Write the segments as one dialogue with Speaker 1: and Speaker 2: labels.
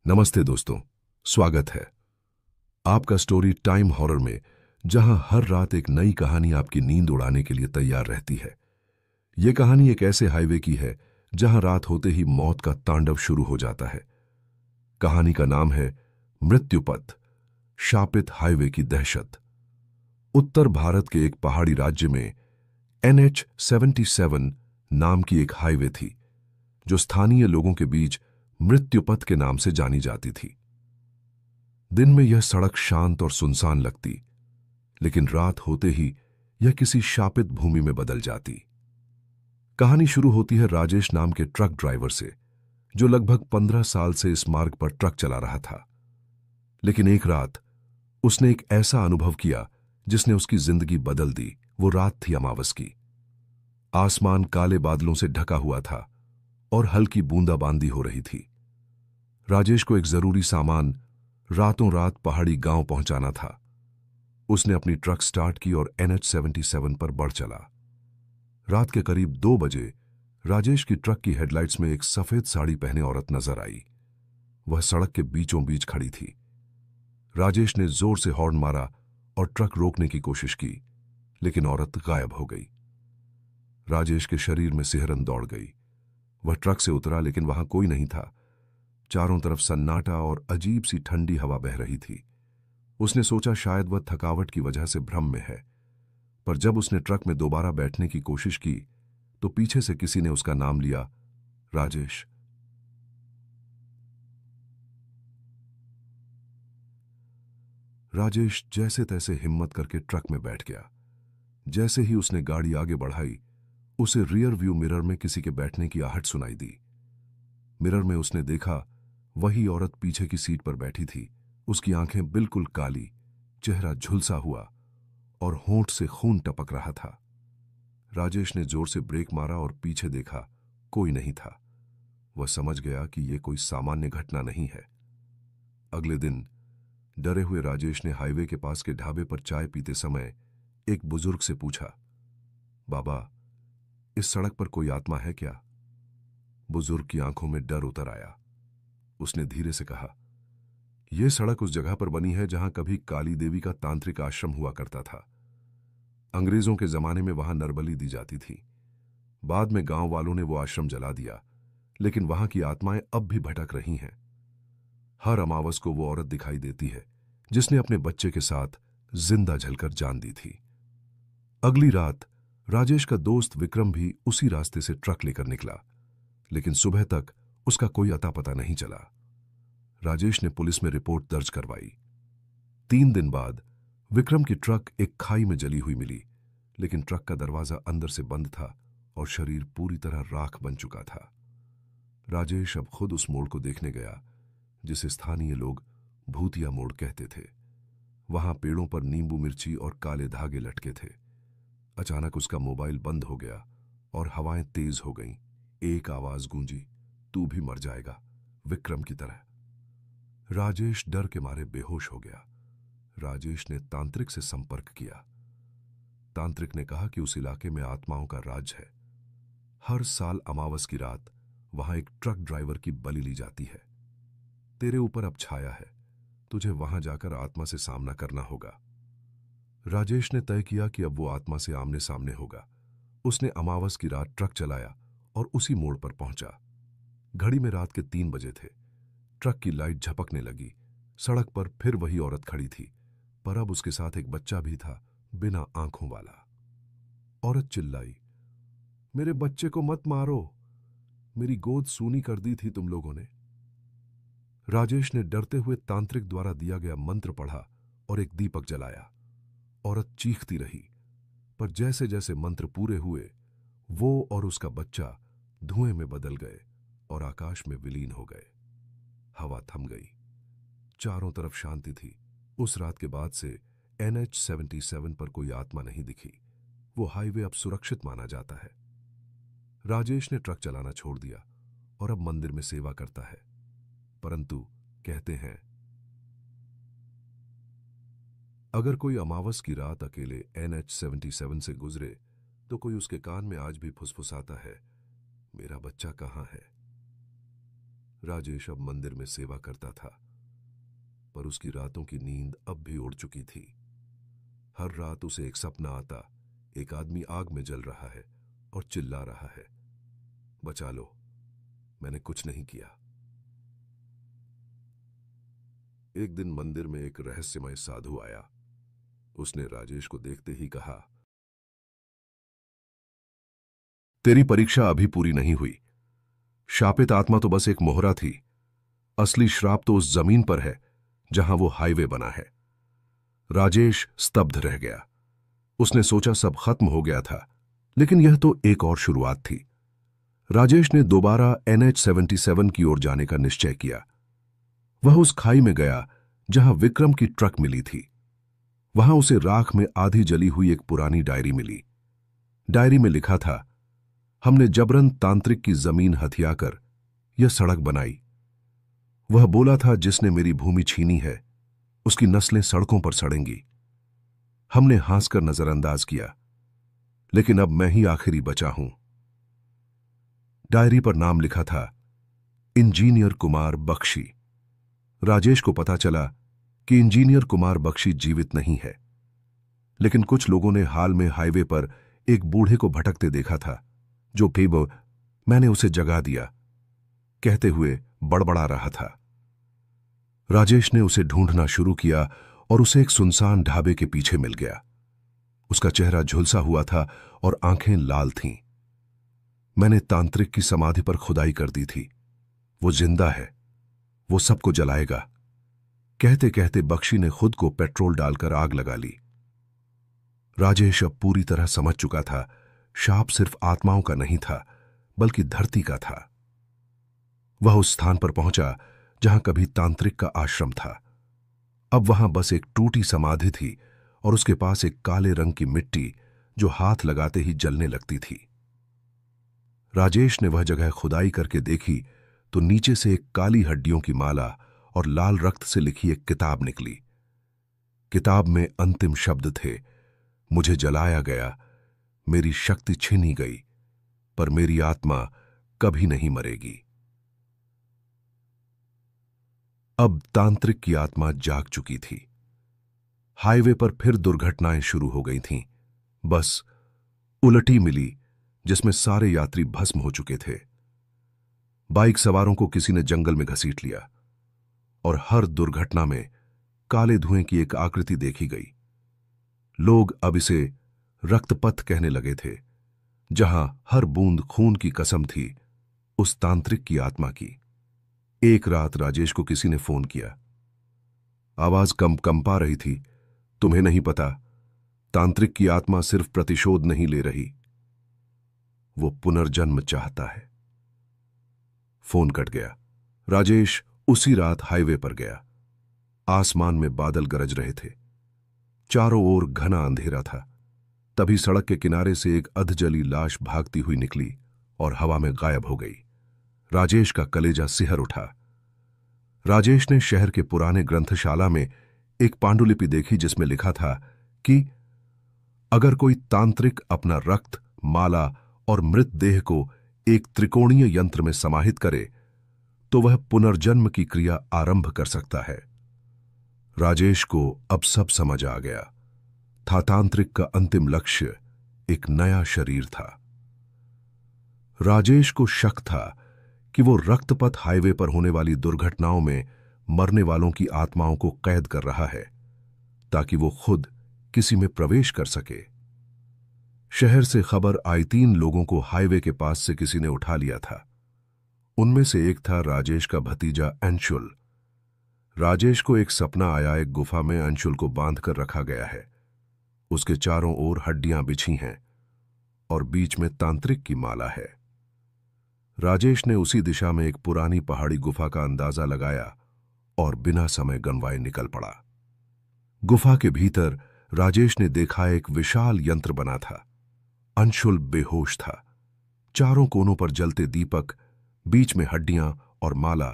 Speaker 1: नमस्ते दोस्तों, स्वागत है आपका स्टोरी टाइम हॉरर में, जहां हर रात एक नई कहानी आपकी नींद उड़ाने के लिए तैयार रहती है। यह कहानी एक ऐसे हाईवे की है जहां रात होते ही मौत का तांडव शुरू हो जाता है। कहानी का नाम है मृत्युपथ, शापित हाईवे की दहशत। उत्तर भारत के एक पहाड़ी राज्य में NH-77 नाम की एक हाईवे थी, जो स्थानीय लोगों के बीच मृत्युपथ के नाम से जानी जाती थी। दिन में यह सड़क शांत और सुनसान लगती, लेकिन रात होते ही यह किसी शापित भूमि में बदल जाती। कहानी शुरू होती है राजेश नाम के ट्रक ड्राइवर से, जो लगभग 15 साल से इस मार्ग पर ट्रक चला रहा था। लेकिन एक रात उसने एक ऐसा अनुभव किया जिसने उसकी जिंदगी बदल दी। वो रात थी अमावस की। आसमान काले बादलों से ढका हुआ था और हल्की बूंदाबांदी हो रही थी। राजेश को एक जरूरी सामान रातों रात पहाड़ी गांव पहुंचाना था। उसने अपनी ट्रक स्टार्ट की और NH-77 पर बढ़ चला। रात के करीब 2 बजे राजेश की ट्रक की हेडलाइट्स में एक सफेद साड़ी पहने औरत नजर आई। वह सड़क के बीचों बीच खड़ी थी। राजेश ने जोर से हॉर्न मारा और ट्रक रोकने की कोशिश की, लेकिन औरत गायब हो गई। राजेश के शरीर में सिहरन दौड़ गई। वह ट्रक से उतरा, लेकिन वहां कोई नहीं था। चारों तरफ सन्नाटा और अजीब सी ठंडी हवा बह रही थी। उसने सोचा शायद वह थकावट की वजह से भ्रम में है, पर जब उसने ट्रक में दोबारा बैठने की कोशिश की तो पीछे से किसी ने उसका नाम लिया, राजेश। राजेश जैसे तैसे हिम्मत करके ट्रक में बैठ गया। जैसे ही उसने गाड़ी आगे बढ़ाई, उसे रियर व्यू मिरर में किसी के बैठने की आहट सुनाई दी। मिरर में उसने देखा, वही औरत पीछे की सीट पर बैठी थी। उसकी आंखें बिल्कुल काली, चेहरा झुलसा हुआ और होंठ से खून टपक रहा था। राजेश ने जोर से ब्रेक मारा और पीछे देखा, कोई नहीं था। वह समझ गया कि यह कोई सामान्य घटना नहीं है। अगले दिन डरे हुए राजेश ने हाईवे के पास के ढाबे पर चाय पीते समय एक बुजुर्ग से पूछा, बाबा, इस सड़क पर कोई आत्मा है क्या? बुजुर्ग की आंखों में डर उतर आया। उसने धीरे से कहा, यह सड़क उस जगह पर बनी है जहां कभी काली देवी का तांत्रिक आश्रम हुआ करता था। अंग्रेजों के जमाने में वहां नरबली दी जाती थी। बाद में गांव वालों ने वो आश्रम जला दिया, लेकिन वहां की आत्माएं अब भी भटक रही हैं। हर अमावस को वो औरत दिखाई देती है जिसने अपने बच्चे के साथ जिंदा जलकर जान दी थी। अगली रात राजेश का दोस्त विक्रम भी उसी रास्ते से ट्रक लेकर निकला, लेकिन सुबह तक उसका कोई अता पता नहीं चला। राजेश ने पुलिस में रिपोर्ट दर्ज करवाई। 3 दिन बाद विक्रम की ट्रक एक खाई में जली हुई मिली, लेकिन ट्रक का दरवाजा अंदर से बंद था और शरीर पूरी तरह राख बन चुका था। राजेश अब खुद उस मोड़ को देखने गया जिसे स्थानीय लोग भूतिया मोड़ कहते थे। वहां पेड़ों पर नींबू मिर्ची और काले धागे लटके थे। अचानक उसका मोबाइल बंद हो गया और हवाएं तेज हो गईं। एक आवाज गूंजी, तू भी मर जाएगा, विक्रम की तरह। राजेश डर के मारे बेहोश हो गया। राजेश ने तांत्रिक से संपर्क किया। तांत्रिक ने कहा कि उस इलाके में आत्माओं का राज है। हर साल अमावस की रात वहां एक ट्रक ड्राइवर की बलि ली जाती है। तेरे ऊपर अब छाया है, तुझे वहां जाकर आत्मा से सामना करना होगा। राजेश ने तय किया कि अब वो आत्मा से आमने सामने होगा। उसने अमावस की रात ट्रक चलाया और उसी मोड़ पर पहुंचा। घड़ी में रात के 3 बजे थे। ट्रक की लाइट झपकने लगी। सड़क पर फिर वही औरत खड़ी थी, पर अब उसके साथ एक बच्चा भी था, बिना आंखों वाला। औरत चिल्लाई, मेरे बच्चे को मत मारो, मेरी गोद सूनी कर दी थी तुम लोगों ने। राजेश ने डरते हुए तांत्रिक द्वारा दिया गया मंत्र पढ़ा और एक दीपक जलाया। औरत चीखती रही, पर जैसे जैसे मंत्र पूरे हुए, वो और उसका बच्चा धुएं में बदल गए और आकाश में विलीन हो गए। हवा थम गई। चारों तरफ शांति थी। उस रात के बाद से NH-77 पर कोई आत्मा नहीं दिखी। वो हाईवे अब सुरक्षित माना जाता है। राजेश ने ट्रक चलाना छोड़ दिया और अब मंदिर में सेवा करता है। परंतु कहते हैं, अगर कोई अमावस की रात अकेले NH-77 से गुजरे तो कोई उसके कान में आज भी फुसफुसाता है, मेरा बच्चा कहाँ है? राजेश अब मंदिर में सेवा करता था, पर उसकी रातों की नींद अब भी उड़ चुकी थी। हर रात उसे एक सपना आता, एक आदमी आग में जल रहा है और चिल्ला रहा है, बचा लो, मैंने कुछ नहीं किया। एक दिन मंदिर में एक रहस्यमय साधु आया। उसने राजेश को देखते ही कहा, तेरी परीक्षा अभी पूरी नहीं हुई। शापित आत्मा तो बस एक मोहरा थी, असली श्राप तो उस जमीन पर है जहां वो हाईवे बना है। राजेश स्तब्ध रह गया। उसने सोचा सब खत्म हो गया था, लेकिन यह तो एक और शुरुआत थी। राजेश ने दोबारा NH-77 की ओर जाने का निश्चय किया। वह उस खाई में गया जहां विक्रम की ट्रक मिली थी। वहां उसे राख में आधी जली हुई एक पुरानी डायरी मिली। डायरी में लिखा था, हमने जबरन तांत्रिक की जमीन हथियाकर यह सड़क बनाई। वह बोला था, जिसने मेरी भूमि छीनी है उसकी नस्लें सड़कों पर सड़ेंगी। हमने हंसकर नजरअंदाज किया, लेकिन अब मैं ही आखिरी बचा हूं। डायरी पर नाम लिखा था, इंजीनियर कुमार बख्शी। राजेश को पता चला कि इंजीनियर कुमार बख्शी जीवित नहीं है, लेकिन कुछ लोगों ने हाल में हाईवे पर एक बूढ़े को भटकते देखा था, जो फेबो मैंने उसे जगा दिया कहते हुए बड़बड़ा रहा था। राजेश ने उसे ढूंढना शुरू किया और उसे एक सुनसान ढाबे के पीछे मिल गया। उसका चेहरा झुलसा हुआ था और आंखें लाल थीं। मैंने तांत्रिक की समाधि पर खुदाई कर दी थी, वो जिंदा है, वो सबको जलाएगा। कहते कहते बख्शी ने खुद को पेट्रोल डालकर आग लगा ली। राजेश अब पूरी तरह समझ चुका था, शाप सिर्फ आत्माओं का नहीं था, बल्कि धरती का था। वह उस स्थान पर पहुंचा जहां कभी तांत्रिक का आश्रम था। अब वहां बस एक टूटी समाधि थी और उसके पास एक काले रंग की मिट्टी जो हाथ लगाते ही जलने लगती थी। राजेश ने वह जगह खुदाई करके देखी तो नीचे से एक काली हड्डियों की माला और लाल रक्त से लिखी एक किताब निकली। किताब में अंतिम शब्द थे, मुझे जलाया गया, मेरी शक्ति छीनी गई, पर मेरी आत्मा कभी नहीं मरेगी। अब तांत्रिक की आत्मा जाग चुकी थी। हाईवे पर फिर दुर्घटनाएं शुरू हो गई थीं। बस उलटी मिली जिसमें सारे यात्री भस्म हो चुके थे। बाइक सवारों को किसी ने जंगल में घसीट लिया और हर दुर्घटना में काले धुएं की एक आकृति देखी गई। लोग अब इसे रक्तपथ कहने लगे थे, जहां हर बूंद खून की कसम थी उस तांत्रिक की आत्मा की। एक रात राजेश को किसी ने फोन किया। आवाज कंपा रही थी, तुम्हें नहीं पता, तांत्रिक की आत्मा सिर्फ प्रतिशोध नहीं ले रही, वो पुनर्जन्म चाहता है। फोन कट गया। राजेश उसी रात हाईवे पर गया। आसमान में बादल गरज रहे थे, चारों ओर घना अंधेरा था। तभी सड़क के किनारे से एक अधजली लाश भागती हुई निकली और हवा में गायब हो गई। राजेश का कलेजा सिहर उठा। राजेश ने शहर के पुराने ग्रंथशाला में एक पांडुलिपि देखी जिसमें लिखा था कि अगर कोई तांत्रिक अपना रक्त, माला और मृत देह को एक त्रिकोणीय यंत्र में समाहित करे तो वह पुनर्जन्म की क्रिया आरंभ कर सकता है। राजेश को अब सब समझ आ गया था। तांत्रिक का अंतिम लक्ष्य एक नया शरीर था। राजेश को शक था कि वो रक्तपथ हाईवे पर होने वाली दुर्घटनाओं में मरने वालों की आत्माओं को कैद कर रहा है ताकि वो खुद किसी में प्रवेश कर सके। शहर से खबर आई 3 लोगों को हाईवे के पास से किसी ने उठा लिया था। उनमें से एक था राजेश का भतीजा अंशुल। राजेश को एक सपना आया, एक गुफा में अंशुल को बांध कर रखा गया है। उसके चारों ओर हड्डियां बिछी हैं और बीच में तांत्रिक की माला है। राजेश ने उसी दिशा में एक पुरानी पहाड़ी गुफा का अंदाजा लगाया और बिना समय गंवाए निकल पड़ा। गुफा के भीतर राजेश ने देखा एक विशाल यंत्र बना था। अंशुल बेहोश था। चारों कोनों पर जलते दीपक, बीच में हड्डियां और माला,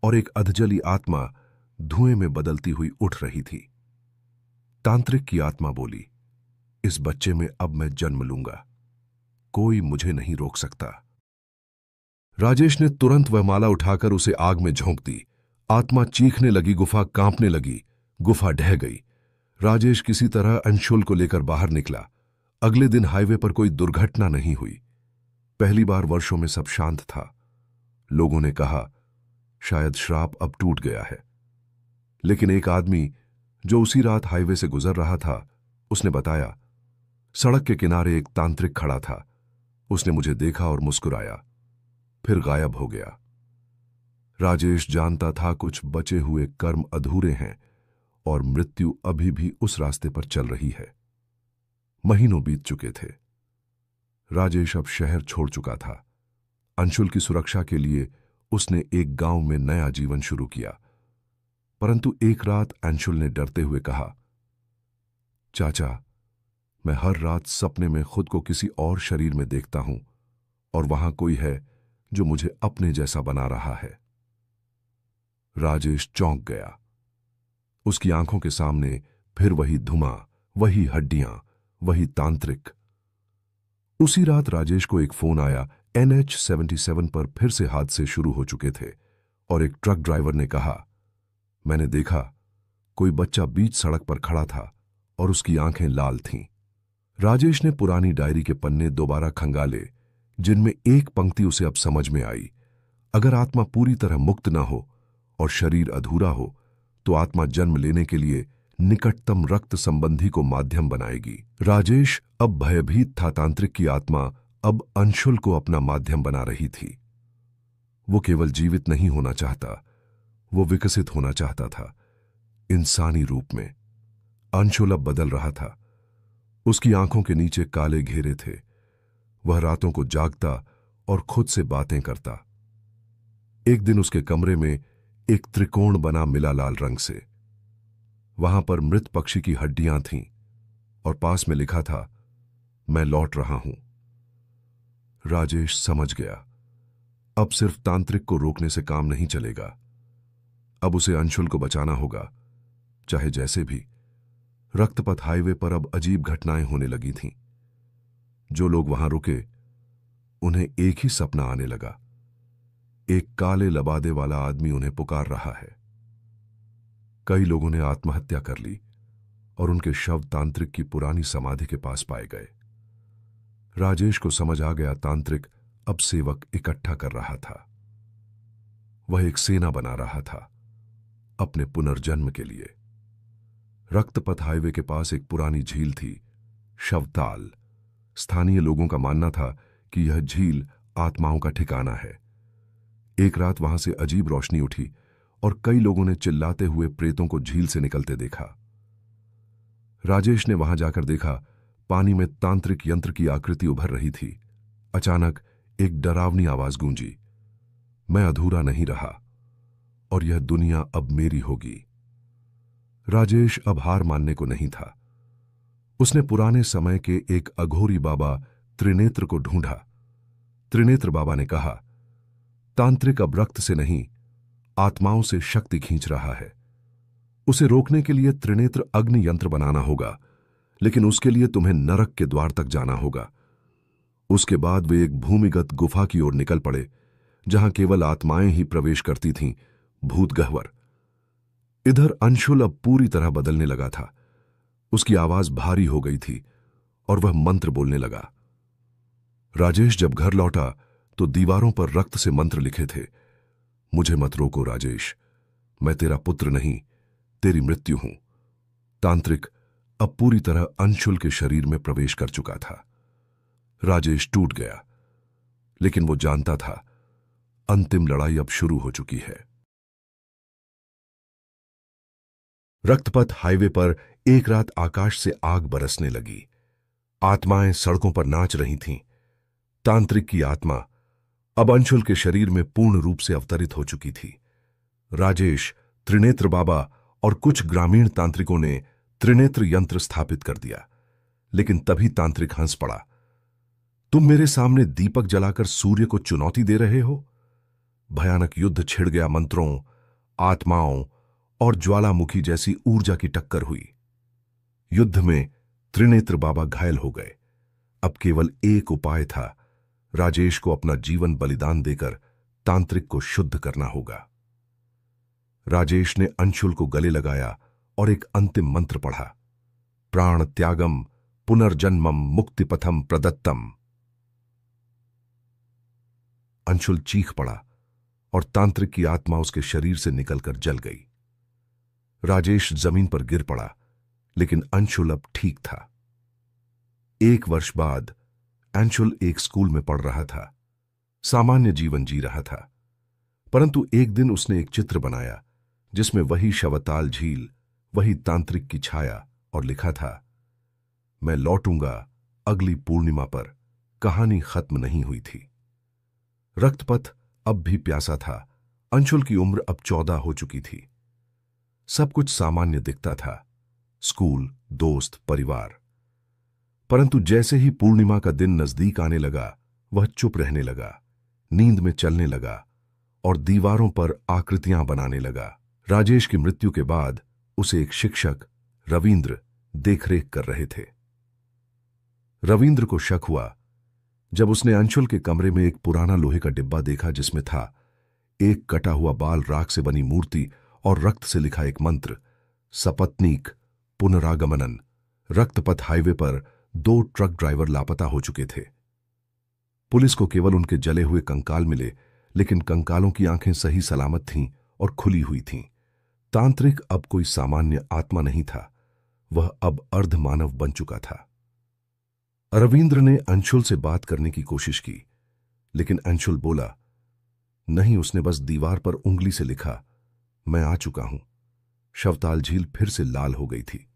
Speaker 1: और एक अधजली आत्मा धुएं में बदलती हुई उठ रही थी। तांत्रिक की आत्मा बोली, इस बच्चे में अब मैं जन्म लूंगा, कोई मुझे नहीं रोक सकता। राजेश ने तुरंत वह माला उठाकर उसे आग में झोंक दी। आत्मा चीखने लगी, गुफा कांपने लगी, गुफा ढह गई। राजेश किसी तरह अंशुल को लेकर बाहर निकला। अगले दिन हाईवे पर कोई दुर्घटना नहीं हुई। पहली बार वर्षों में सब शांत था। लोगों ने कहा शायद श्राप अब टूट गया है। लेकिन एक आदमी जो उसी रात हाईवे से गुजर रहा था, उसने बताया सड़क के किनारे एक तांत्रिक खड़ा था। उसने मुझे देखा और मुस्कुराया, फिर गायब हो गया। राजेश जानता था कुछ बचे हुए कर्म अधूरे हैं और मृत्यु अभी भी उस रास्ते पर चल रही है। महीनों बीत चुके थे। राजेश अब शहर छोड़ चुका था। अंशुल की सुरक्षा के लिए उसने एक गांव में नया जीवन शुरू किया। परंतु एक रात अंशुल ने डरते हुए कहा, चाचा, मैं हर रात सपने में खुद को किसी और शरीर में देखता हूं और वहां कोई है जो मुझे अपने जैसा बना रहा है। राजेश चौंक गया। उसकी आंखों के सामने फिर वही धुआं, वही हड्डियां, वही तांत्रिक। उसी रात राजेश को एक फोन आया। NH-77 पर फिर से हादसे शुरू हो चुके थे और एक ट्रक ड्राइवर ने कहा, मैंने देखा कोई बच्चा बीच सड़क पर खड़ा था और उसकी आंखें लाल थीं। राजेश ने पुरानी डायरी के पन्ने दोबारा खंगाले, जिनमें एक पंक्ति उसे अब समझ में आई, अगर आत्मा पूरी तरह मुक्त न हो और शरीर अधूरा हो तो आत्मा जन्म लेने के लिए निकटतम रक्त संबंधी को माध्यम बनाएगी। राजेश अब भयभीत था। तांत्रिक की आत्मा अब अंशुल को अपना माध्यम बना रही थी। वो केवल जीवित नहीं होना चाहता, वो विकसित होना चाहता था, इंसानी रूप में। अंशुल अब बदल रहा था। उसकी आंखों के नीचे काले घेरे थे। वह रातों को जागता और खुद से बातें करता। एक दिन उसके कमरे में एक त्रिकोण बना मिला लाल रंग से। वहां पर मृत पक्षी की हड्डियां थीं और पास में लिखा था, मैं लौट रहा हूं। राजेश समझ गया, अब सिर्फ तांत्रिक को रोकने से काम नहीं चलेगा। अब उसे अंशुल को बचाना होगा, चाहे जैसे भी। रक्तपथ हाईवे पर अब अजीब घटनाएं होने लगी थीं। जो लोग वहां रुके, उन्हें एक ही सपना आने लगा। एक काले लबादे वाला आदमी उन्हें पुकार रहा है। कई लोगों ने आत्महत्या कर ली और उनके शव तांत्रिक की पुरानी समाधि के पास पाए गए। राजेश को समझ आ गया, तांत्रिक अब सेवक इकट्ठा कर रहा था। वह एक सेना बना रहा था अपने पुनर्जन्म के लिए। रक्तपथ हाईवे के पास एक पुरानी झील थी, शवताल। स्थानीय लोगों का मानना था कि यह झील आत्माओं का ठिकाना है। एक रात वहां से अजीब रोशनी उठी और कई लोगों ने चिल्लाते हुए प्रेतों को झील से निकलते देखा। राजेश ने वहां जाकर देखा, पानी में तांत्रिक यंत्र की आकृति उभर रही थी। अचानक एक डरावनी आवाज गूंजी, मैं अधूरा नहीं रहा और यह दुनिया अब मेरी होगी। राजेश अब हार मानने को नहीं था। उसने पुराने समय के एक अघोरी बाबा त्रिनेत्र को ढूंढा। त्रिनेत्र बाबा ने कहा, तांत्रिक अब रक्त से नहीं, आत्माओं से शक्ति खींच रहा है। उसे रोकने के लिए त्रिनेत्र अग्नि यंत्र बनाना होगा, लेकिन उसके लिए तुम्हें नरक के द्वार तक जाना होगा। उसके बाद वे एक भूमिगत गुफा की ओर निकल पड़े, जहां केवल आत्माएं ही प्रवेश करती थीं, भूत गह्वर। इधर अंशुल अब पूरी तरह बदलने लगा था। उसकी आवाज भारी हो गई थी और वह मंत्र बोलने लगा। राजेश जब घर लौटा तो दीवारों पर रक्त से मंत्र लिखे थे, मुझे मत रोको राजेश, मैं तेरा पुत्र नहीं, तेरी मृत्यु हूं। तांत्रिक अब पूरी तरह अंशुल के शरीर में प्रवेश कर चुका था। राजेश टूट गया, लेकिन वो जानता था अंतिम लड़ाई अब शुरू हो चुकी है। रक्तपथ हाईवे पर एक रात आकाश से आग बरसने लगी। आत्माएं सड़कों पर नाच रही थीं। तांत्रिक की आत्मा अब अंशुल के शरीर में पूर्ण रूप से अवतरित हो चुकी थी। राजेश, त्रिनेत्र बाबा और कुछ ग्रामीण तांत्रिकों ने त्रिनेत्र यंत्र स्थापित कर दिया, लेकिन तभी तांत्रिक हंस पड़ा। तुम मेरे सामने दीपक जलाकर सूर्य को चुनौती दे रहे हो? भयानक युद्ध छिड़ गया। मंत्रों, आत्माओं और ज्वालामुखी जैसी ऊर्जा की टक्कर हुई। युद्ध में त्रिनेत्र बाबा घायल हो गए। अब केवल एक उपाय था, राजेश को अपना जीवन बलिदान देकर तांत्रिक को शुद्ध करना होगा। राजेश ने अंशुल को गले लगाया और एक अंतिम मंत्र पढ़ा, प्राण त्यागम पुनर्जन्मम मुक्तिपथम प्रदत्तम। अंशुल चीख पड़ा और तांत्रिक की आत्मा उसके शरीर से निकलकर जल गई। राजेश जमीन पर गिर पड़ा, लेकिन अंशुल अब ठीक था। 1 वर्ष बाद अंशुल एक स्कूल में पढ़ रहा था, सामान्य जीवन जी रहा था। परंतु एक दिन उसने एक चित्र बनाया जिसमें वही शवताल झील, वही तांत्रिक की छाया और लिखा था, मैं लौटूंगा अगली पूर्णिमा पर। कहानी खत्म नहीं हुई थी। रक्तपथ अब भी प्यासा था। अंशुल की उम्र अब 14 हो चुकी थी। सब कुछ सामान्य दिखता था, स्कूल, दोस्त, परिवार। परंतु जैसे ही पूर्णिमा का दिन नजदीक आने लगा, वह चुप रहने लगा, नींद में चलने लगा और दीवारों पर आकृतियां बनाने लगा। राजेश की मृत्यु के बाद उसे एक शिक्षक रविंद्र देखरेख कर रहे थे। रविंद्र को शक हुआ जब उसने अंशुल के कमरे में एक पुराना लोहे का डिब्बा देखा जिसमें था एक कटा हुआ बाल राख से बनी मूर्ति और रक्त से लिखा एक मंत्र, सपत्नीक पुनरागमनन। रक्तपथ हाईवे पर 2 ट्रक ड्राइवर लापता हो चुके थे। पुलिस को केवल उनके जले हुए कंकाल मिले, लेकिन कंकालों की आंखें सही सलामत थीं और खुली हुई थीं। तांत्रिक अब कोई सामान्य आत्मा नहीं था, वह अब अर्धमानव बन चुका था। रविंद्र ने अंशुल से बात करने की कोशिश की, लेकिन अंशुल बोला नहीं। उसने बस दीवार पर उंगली से लिखा, मैं आ चुका हूं। शवताल झील फिर से लाल हो गई थी।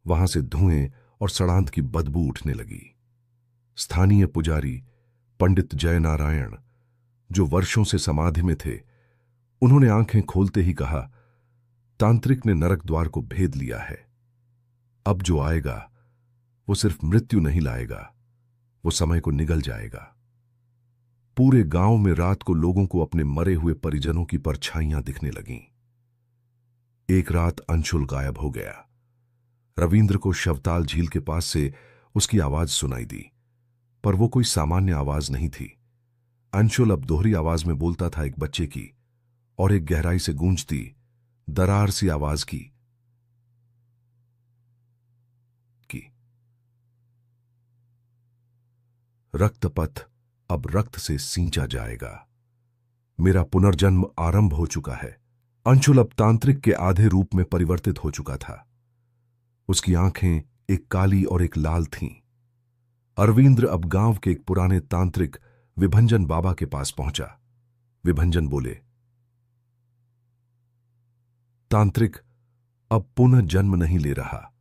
Speaker 1: वहां से धुएं और सड़ांध की बदबू उठने लगी। स्थानीय पुजारी पंडित जयनारायण, जो वर्षों से समाधि में थे, उन्होंने आंखें खोलते ही कहा, तांत्रिक ने नरक द्वार को भेद लिया है। अब जो आएगा वो सिर्फ मृत्यु नहीं लाएगा, वो समय को निगल जाएगा। पूरे गांव में रात को लोगों को अपने मरे हुए परिजनों की परछाइयां दिखने लगीं। एक रात अंशुल गायब हो गया। रविंद्र को शवताल झील के पास से उसकी आवाज सुनाई दी, पर वो कोई सामान्य आवाज नहीं थी। अंशुल अब दोहरी आवाज में बोलता था, एक बच्चे की और एक गहराई से गूंजती दरार सी आवाज की। रक्तपथ अब रक्त से सींचा जाएगा। मेरा पुनर्जन्म आरंभ हो चुका है। अंशुल अब तांत्रिक के आधे रूप में परिवर्तित हो चुका था। उसकी आंखें एक काली और एक लाल थीं। अरविंद्र अब गांव के एक पुराने तांत्रिक विभंजन बाबा के पास पहुंचा। विभंजन बोले, तांत्रिक अब पुनः जन्म नहीं ले रहा,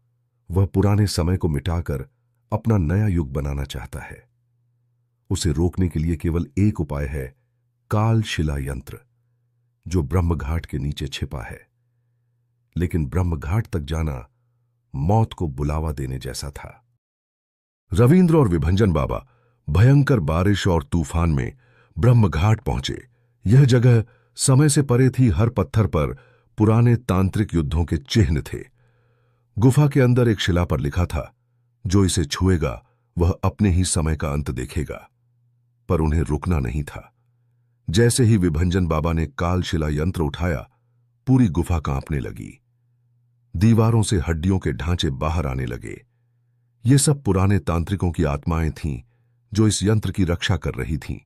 Speaker 1: वह पुराने समय को मिटाकर अपना नया युग बनाना चाहता है। उसे रोकने के लिए केवल एक उपाय है, काल शिला यंत्र, जो ब्रह्मघाट के नीचे छिपा है। लेकिन ब्रह्मघाट तक जाना मौत को बुलावा देने जैसा था। रविंद्र और विभंजन बाबा भयंकर बारिश और तूफान में ब्रह्मघाट पहुंचे। यह जगह समय से परे थी। हर पत्थर पर पुराने तांत्रिक युद्धों के चिन्ह थे। गुफा के अंदर एक शिला पर लिखा था, जो इसे छुएगा वह अपने ही समय का अंत देखेगा। पर उन्हें रुकना नहीं था। जैसे ही विभंजन बाबा ने काल शिला यंत्र उठाया, पूरी गुफा कांपने लगी। दीवारों से हड्डियों के ढांचे बाहर आने लगे। ये सब पुराने तांत्रिकों की आत्माएं थीं, जो इस यंत्र की रक्षा कर रही थीं।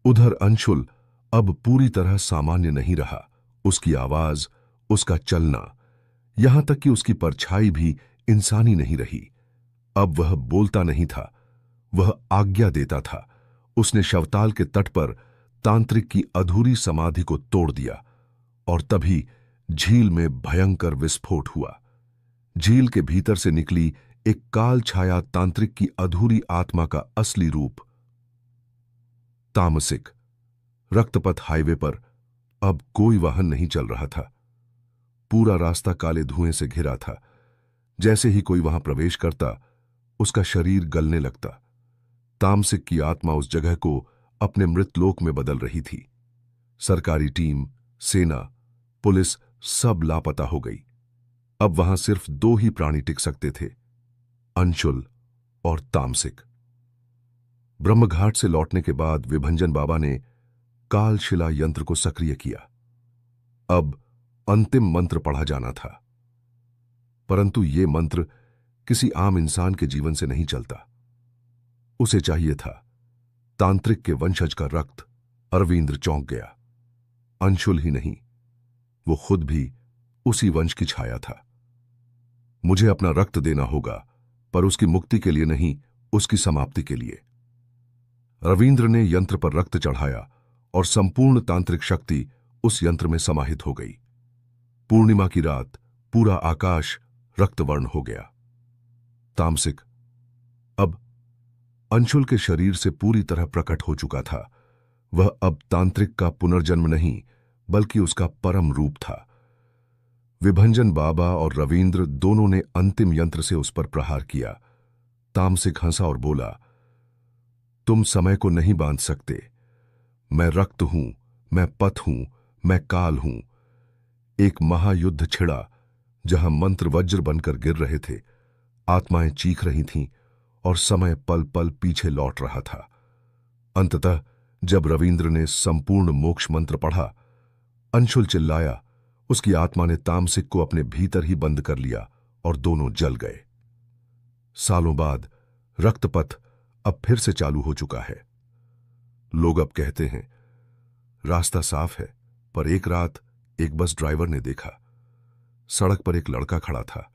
Speaker 1: उधर अंशुल अब पूरी तरह सामान्य नहीं रहा। उसकी आवाज, उसका चलना, यहां तक कि उसकी परछाई भी इंसानी नहीं रही। अब वह बोलता नहीं था, वह आज्ञा देता था। उसने शवताल के तट पर तांत्रिक की अधूरी समाधि को तोड़ दिया और तभी झील में भयंकर विस्फोट हुआ। झील के भीतर से निकली एक काल छाया तांत्रिक की अधूरी आत्मा का असली रूप। तामसिक। रक्तपथ हाईवे पर अब कोई वाहन नहीं चल रहा था। पूरा रास्ता काले धुएं से घिरा था। जैसे ही कोई वहां प्रवेश करता, उसका शरीर गलने लगता। तामसिक की आत्मा उस जगह को अपने मृतलोक में बदल रही थी। सरकारी टीम, सेना, पुलिस सब लापता हो गई। अब वहां सिर्फ 2 ही प्राणी टिक सकते थे, अंशुल और तामसिक। ब्रह्मघाट से लौटने के बाद विभंजन बाबा ने काल शिला यंत्र को सक्रिय किया। अब अंतिम मंत्र पढ़ा जाना था, परंतु यह मंत्र किसी आम इंसान के जीवन से नहीं चलता। उसे चाहिए था तांत्रिक के वंशज का रक्त। अरविंद्र चौंक गया। अंशुल ही नहीं, वो खुद भी उसी वंश की छाया था। मुझे अपना रक्त देना होगा, पर उसकी मुक्ति के लिए नहीं, उसकी समाप्ति के लिए। रविंद्र ने यंत्र पर रक्त चढ़ाया और संपूर्ण तांत्रिक शक्ति उस यंत्र में समाहित हो गई। पूर्णिमा की रात पूरा आकाश रक्तवर्ण हो गया। तामसिक अब अंशुल के शरीर से पूरी तरह प्रकट हो चुका था। वह अब तांत्रिक का पुनर्जन्म नहीं, बल्कि उसका परम रूप था। विभंजन बाबा और रविंद्र दोनों ने अंतिम यंत्र से उस पर प्रहार किया। तामसिक हंसा और बोला, तुम समय को नहीं बांध सकते। मैं रक्त हूं, मैं पथ हूं, मैं काल हूं। एक महायुद्ध छिड़ा, जहां मंत्र वज्र बनकर गिर रहे थे, आत्माएं चीख रही थीं और समय पल पल पीछे लौट रहा था। अंततः जब रविंद्र ने संपूर्ण मोक्ष मंत्र पढ़ा, अंशुल चिल्लाया। उसकी आत्मा ने तामसिक को अपने भीतर ही बंद कर लिया और दोनों जल गए। सालों बाद रक्तपथ अब फिर से चालू हो चुका है। लोग अब कहते हैं रास्ता साफ है, पर एक रात एक बस ड्राइवर ने देखा। सड़क पर एक लड़का खड़ा था,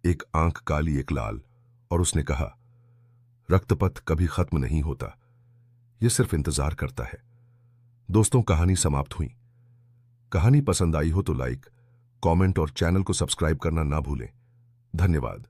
Speaker 1: एक आंख काली एक लाल, और उसने कहा, रक्तपथ कभी खत्म नहीं होता, यह सिर्फ इंतजार करता है। दोस्तों, कहानी समाप्त हुई। कहानी पसंद आई हो तो लाइक, कमेंट और चैनल को सब्सक्राइब करना ना भूलें। धन्यवाद।